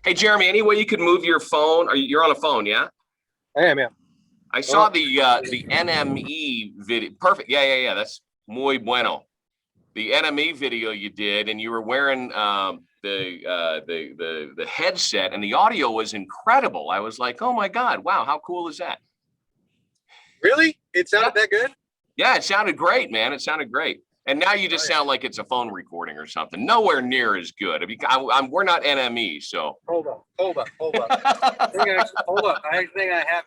Hey, Jeremy, any way you could move your phone? You're on a phone, yeah? I am, yeah. I saw the NME video. Perfect. Yeah. That's muy bueno. The NME video you did, and you were wearing the headset, and the audio was incredible. I was like, oh my God, wow, how cool is that? Really? It sounded that good? Yeah, it sounded great, man. It sounded great. And now you just sound like it's a phone recording or something. Nowhere near as good. We're not NME, so. Hold up. Hold up. I think I have.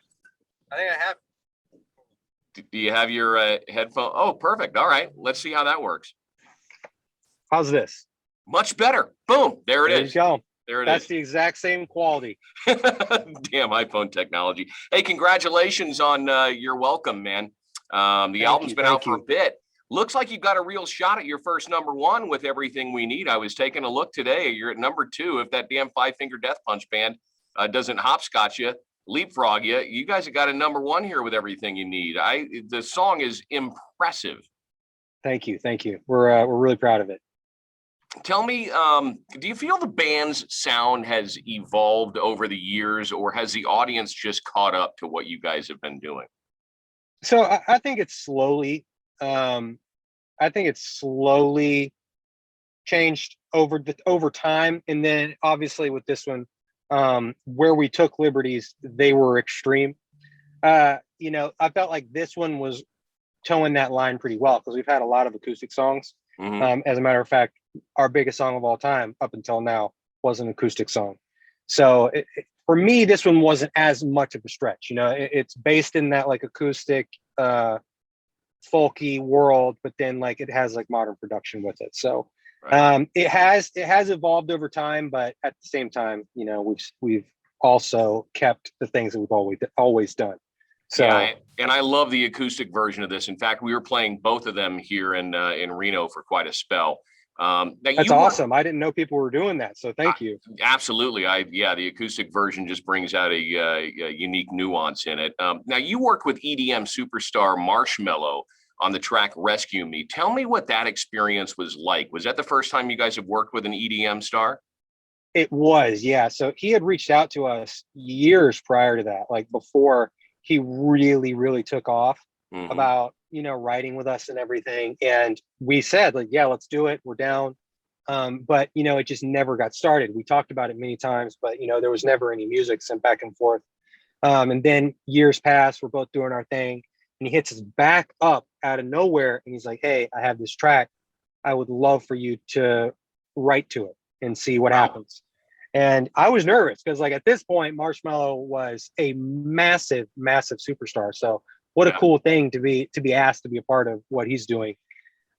Do you have your headphone? Oh, perfect. All right. Let's see how that works. How's this? Much better. Boom. There it is. You go. There it That's is. the exact same quality. Damn iPhone technology. Hey, congratulations on your welcome, man. The album's been out for a bit. Looks like you've got a real shot at your first #1 with Everything We Need. I was taking a look today. You're at #2. If that damn Five Finger Death Punch band doesn't hopscotch you, leapfrog you, you guys have got a #1 here with Everything You Need. The song is impressive. Thank you. We're really proud of it. Tell me, do you feel the band's sound has evolved over the years, or has the audience just caught up to what you guys have been doing? So I think it's slowly. I think it's slowly changed over time, and then obviously with this one, where we took liberties, they were extreme. I felt like this one was towing that line pretty well because we've had a lot of acoustic songs. Mm-hmm. As a matter of fact, our biggest song of all time up until now was an acoustic song. So for me, this one wasn't as much of a stretch. It's based in that like acoustic, folky world, but then like it has like modern production with it. So it has evolved over time, but at the same time, we've also kept the things that we've always done. So yeah, and I love the acoustic version of this. In fact, we were playing both of them here in Reno for quite a spell. That's awesome. I didn't know people were doing that, so thank you. Absolutely. The acoustic version just brings out a unique nuance in it. Now, you worked with EDM superstar Marshmello on the track Rescue Me. Tell me what that experience was like. Was that the first time you guys have worked with an EDM star? It was, yeah. So he had reached out to us years prior to that, like before he really, really took off about, writing with us and everything. And we said like, yeah, let's do it. We're down. But, it just never got started. We talked about it many times, but, there was never any music sent back and forth. And then years passed, we're both doing our thing. And he hits us back up out of nowhere. And he's like, hey, I have this track. I would love for you to write to it and see what happens. And I was nervous because like at this point, Marshmello was a massive, massive superstar. So what a cool thing to be asked to be a part of what he's doing.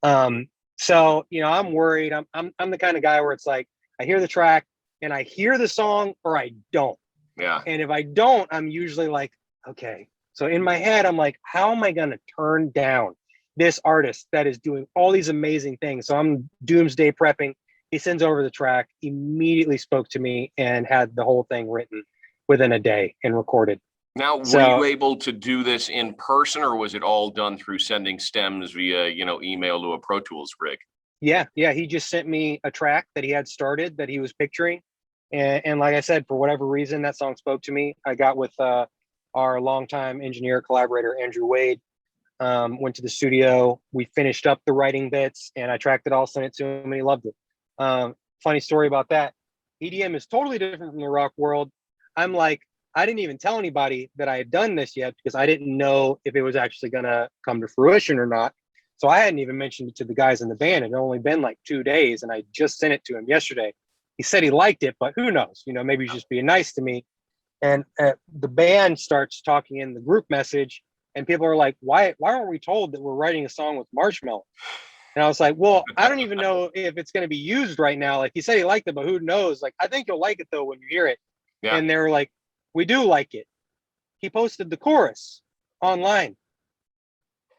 So, I'm worried. I'm the kind of guy where it's like, I hear the track and I hear the song or I don't. Yeah. And if I don't, I'm usually like, okay. So in my head, I'm like, how am I going to turn down this artist that is doing all these amazing things? So I'm doomsday prepping. He sends over the track, immediately spoke to me and had the whole thing written within a day and recorded. Now, were you able to do this in person, or was it all done through sending stems via, email to a Pro Tools rig? Yeah. He just sent me a track that he had started that he was picturing. And like I said, for whatever reason, that song spoke to me. I got with our longtime engineer collaborator, Andrew Wade, went to the studio. We finished up the writing bits and I tracked it all, sent it to him, and he loved it. Funny story about that. EDM is totally different from the rock world. I'm like, I didn't even tell anybody that I had done this yet because I didn't know if it was actually going to come to fruition or not. So I hadn't even mentioned it to the guys in the band. It had only been like 2 days and I just sent it to him yesterday. He said he liked it, but who knows? Maybe he's just being nice to me. And the band starts talking in the group message and people are like, why aren't we told that we're writing a song with Marshmello? And I was like, well, I don't even know if it's going to be used right now. Like he said he liked it, but who knows? Like, I think you'll like it though when you hear it. Yeah. And they were like, we do like it. He posted the chorus online.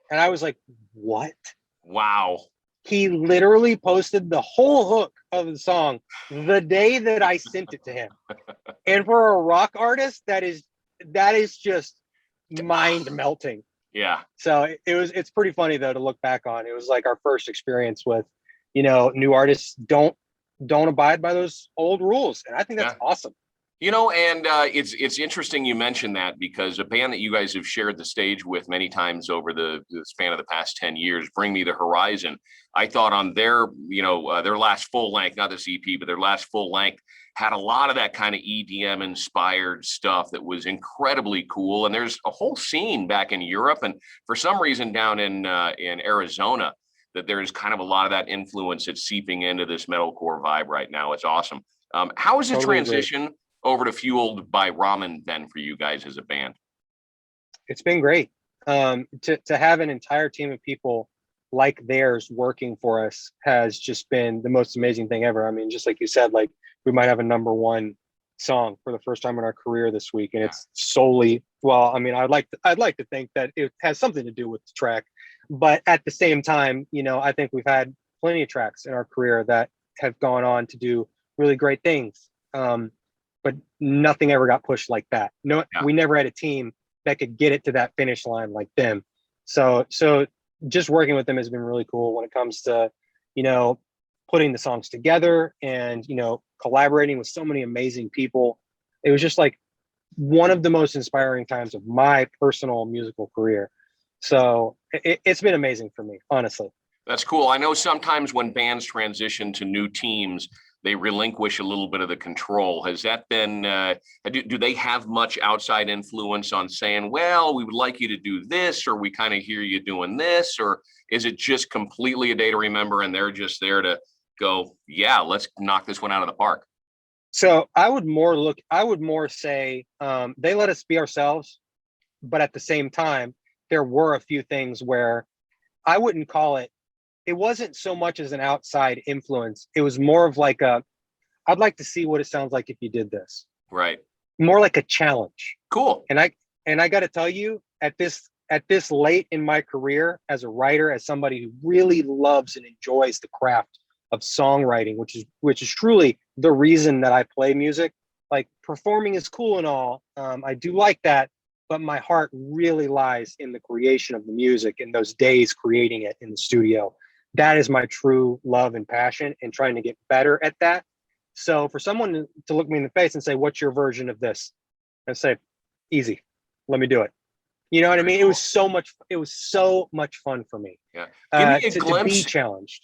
And I was like, what? Wow. He literally posted the whole hook of the song the day that I sent it to him. And for a rock artist, that is just mind melting. Yeah. So it's pretty funny though to look back on. It was like our first experience with, new artists don't abide by those old rules. And I think that's awesome. And it's interesting you mentioned that, because a band that you guys have shared the stage with many times over the span of the past 10 years, Bring Me the Horizon, I thought on their last full length, not this EP, but their last full length, had a lot of that kind of EDM inspired stuff that was incredibly cool. And there's a whole scene back in Europe, and for some reason down in Arizona, that there's kind of a lot of that influence that's seeping into this metalcore vibe right now. It's awesome. How is the transition over to Fueled by Ramen then for you guys as a band? It's been great. To have an entire team of people like theirs working for us has just been the most amazing thing ever. I mean, just like you said, like we might have a number one song for the first time in our career this week, and it's solely, well, I mean, I'd like to think that it has something to do with the track, but at the same time, I think we've had plenty of tracks in our career that have gone on to do really great things. But nothing ever got pushed like that. We never had a team that could get it to that finish line like them. So just working with them has been really cool when it comes to, putting the songs together and, collaborating with so many amazing people. It was just like one of the most inspiring times of my personal musical career. So it's been amazing for me, honestly. That's cool. I know sometimes when bands transition to new teams, they relinquish a little bit of the control. Has that been, do they have much outside influence on saying, well, we would like you to do this, or we kind of hear you doing this, or is it just completely a day to remember and they're just there to go, yeah, let's knock this one out of the park? So I would more say they let us be ourselves, but at the same time, there were a few things where I wouldn't call it, it wasn't so much as an outside influence. It was more of like I'd like to see what it sounds like if you did this. Right. More like a challenge. Cool. And I got to tell you, at this late in my career as a writer, as somebody who really loves and enjoys the craft of songwriting, which is truly the reason that I play music. Like, performing is cool and all. I do like that, but my heart really lies in the creation of the music and those days creating it in the studio. That is my true love and passion, and trying to get better at that. So for someone to look me in the face and say, what's your version of this? I say, easy, let me do it. You know what I mean? Cool. It was so much fun for me. Yeah. Give me a glimpse. To be challenged.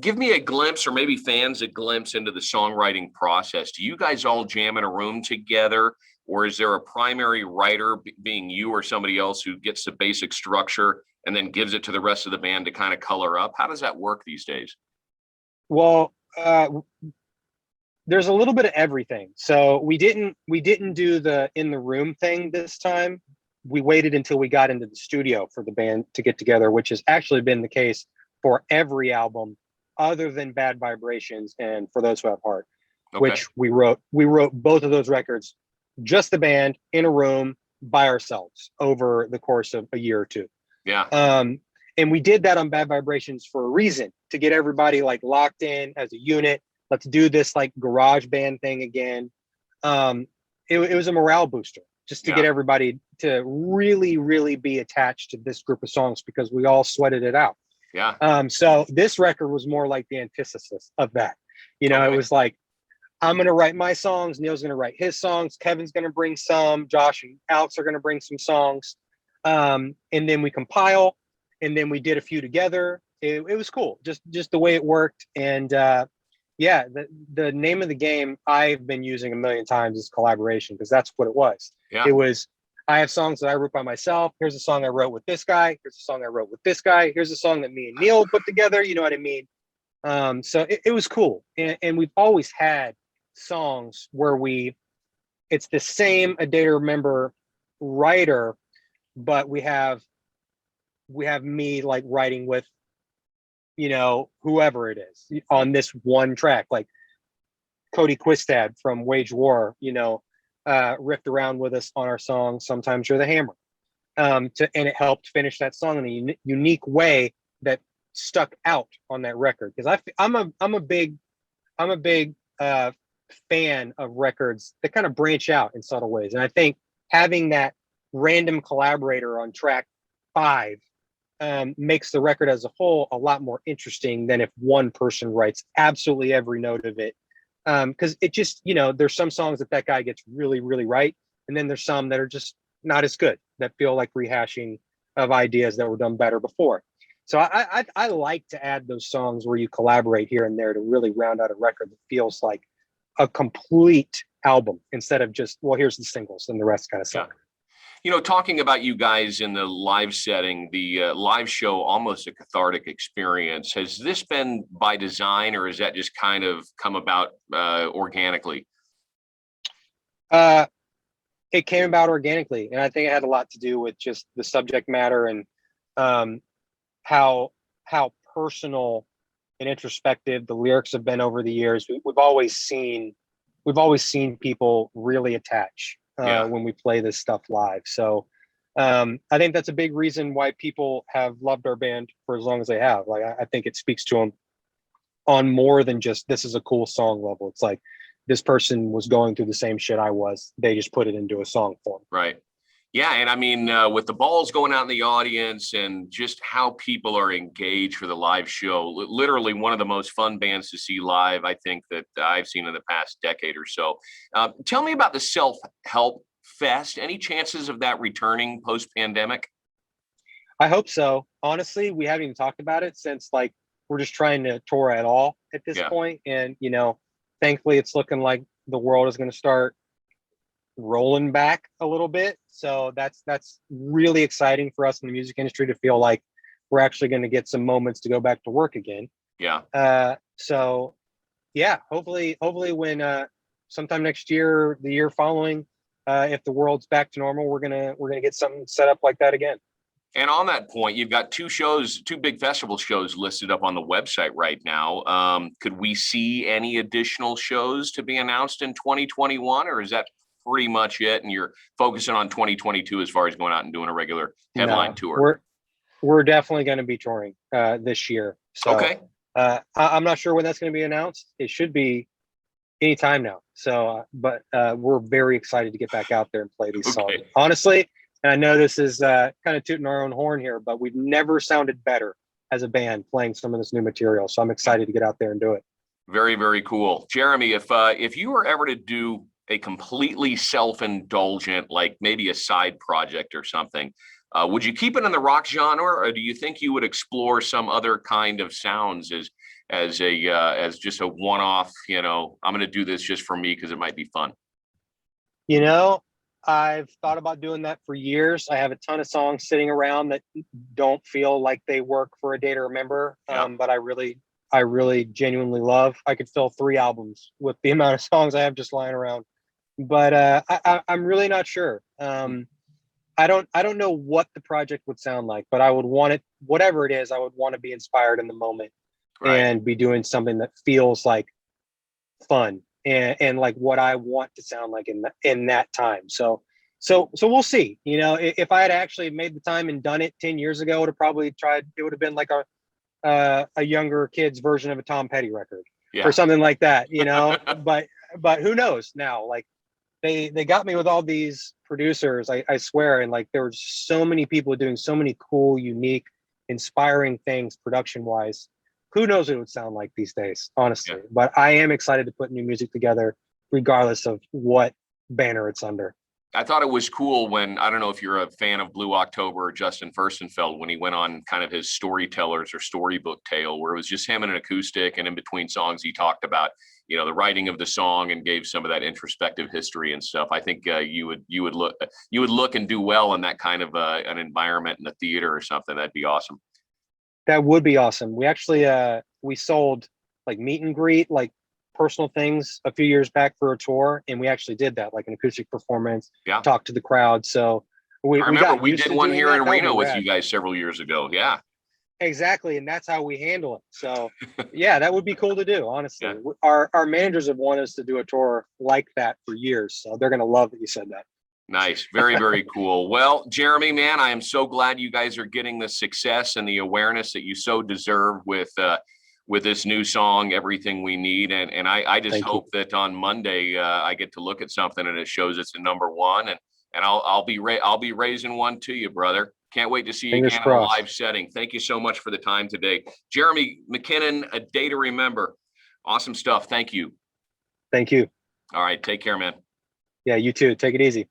Give me a glimpse, or maybe fans a glimpse into the songwriting process. Do you guys all jam in a room together, or is there a primary writer, being you or somebody else, who gets the basic structure and then gives it to the rest of the band to kind of color up? How does that work these days? Well, there's a little bit of everything. So we didn't do the in the room thing this time. We waited until we got into the studio for the band to get together, which has actually been the case for every album other than Bad Vibrations and For Those Who Have Heart, which we wrote both of those records, just the band in a room by ourselves over the course of a year or two. Yeah. And we did that on Bad Vibrations for a reason, to get everybody like locked in as a unit. Let's do this like garage band thing again. It was a morale booster just to get everybody to really, really be attached to this group of songs, because we all sweated it out. Yeah. So this record was more like the antithesis of that. It was like, I'm going to write my songs. Neil's going to write his songs. Kevin's going to bring some. Josh and Alex are going to bring some songs. And then we compile, and then we did a few together. It was cool. Just the way it worked. And the name of the game I've been using a million times is collaboration, because that's what it was. Yeah. It was, I have songs that I wrote by myself. Here's a song I wrote with this guy. Here's a song I wrote with this guy. Here's a song that me and Neil put together. You know what I mean? So it was cool. And we've always had songs where it's the same A Day to Remember writer, but we have me like writing with, whoever it is on this one track, like Cody Quistad from Wage War, riffed around with us on our song Sometimes You're the Hammer, and it helped finish that song in a unique way that stuck out on that record, because I'm a big fan of records that kind of branch out in subtle ways, and I think having that random collaborator on track 5 makes the record as a whole a lot more interesting than if one person writes absolutely every note of it Because it just, there's some songs that guy gets really, really right. And then there's some that are just not as good, that feel like rehashing of ideas that were done better before. So I like to add those songs where you collaborate here and there to really round out a record that feels like a complete album instead of just, well, here's the singles and the rest kind of suck. Talking about you guys in the live setting, the live show, almost a cathartic experience. Has this been by design, or has that just kind of come about organically? It came about organically, and I think it had a lot to do with just the subject matter and how personal and introspective the lyrics have been over the years. We've always seen people really attach when we play this stuff live. So I think that's a big reason why people have loved our band for as long as they have. Like, I think it speaks to them on more than just, this is a cool song level. It's like, this person was going through the same shit I was. They just put it into a song form. Right. Yeah. And I mean, with the balls going out in the audience and just how people are engaged for the live show, literally one of the most fun bands to see live, I think, that I've seen in the past decade or so. Tell me about the Self-Help Fest. Any chances of that returning post-pandemic? I hope so. Honestly, we haven't even talked about it since, like, we're just trying to tour at all at this point. And, thankfully it's looking like the world is going to start rolling back a little bit. So that's really exciting for us in the music industry to feel like we're actually going to get some moments to go back to work again. Yeah. So yeah, hopefully when sometime next year, the year following, if the world's back to normal, we're gonna get something set up like that again. And on that point, you've got two big festival shows listed up on the website right now. Could we see any additional shows to be announced in 2021, or is that pretty much it? And you're focusing on 2022 as far as going out and doing a regular headline tour? We're definitely going to be touring this year. So okay. I'm not sure when that's going to be announced. It should be anytime now. So, but we're very excited to get back out there and play these songs. Honestly, and I know this is kind of tooting our own horn here, but we've never sounded better as a band playing some of this new material. So I'm excited to get out there and do it. Very, very cool. Jeremy, if you were ever to do a completely self-indulgent, like maybe a side project or something, would you keep it in the rock genre, or do you think you would explore some other kind of sounds as just a one-off, I'm going to do this just for me because it might be fun? I've thought about doing that for years. I have a ton of songs sitting around that don't feel like they work for A Day to Remember, but I really genuinely love. I could fill 3 albums with the amount of songs I have just lying around, but I'm really not sure. I don't know what the project would sound like, but I would want it, whatever it is, I would want to be inspired in the moment and be doing something that feels like fun and like what I want to sound like in that time. So we'll see. If I had actually made the time and done it 10 years ago, it would have been like a younger kid's version of a Tom Petty record or something like that, but who knows now? Like, they got me with all these producers, I swear, and like there were so many people doing so many cool, unique, inspiring things production wise. Who knows what it would sound like these days, honestly. But I am excited to put new music together regardless of what banner it's under. I thought it was cool when, I don't know if you're a fan of Blue October or Justin Furstenfeld, when he went on kind of his storytellers or storybook tale, where it was just him and an acoustic, and in between songs he talked about the writing of the song and gave some of that introspective history and stuff. I think you would look and do well in that kind of an environment in a theater or something. That'd be awesome. That would be awesome. We actually we sold like meet and greet, like personal things a few years back for a tour, and we actually did that, like an acoustic performance, talk to the crowd. So I remember we did one here in Reno with you guys several years ago. Yeah. Exactly, and that's how we handle it. So yeah, that would be cool to do, honestly. Our managers have wanted us to do a tour like that for years, so they're going to love that you said that. Nice. Very, very cool. Well, Jeremy, man, I am so glad you guys are getting the success and the awareness that you so deserve with this new song, Everything We Need. And I just hope that on Monday I get to look at something and it shows it's a #1, and I'll be raising one to you, brother. Can't wait to see you again in a live setting. Thank you so much for the time today. Jeremy McKinnon, A Day to Remember. Awesome stuff. Thank you. Thank you. All right. Take care, man. Yeah, you too. Take it easy.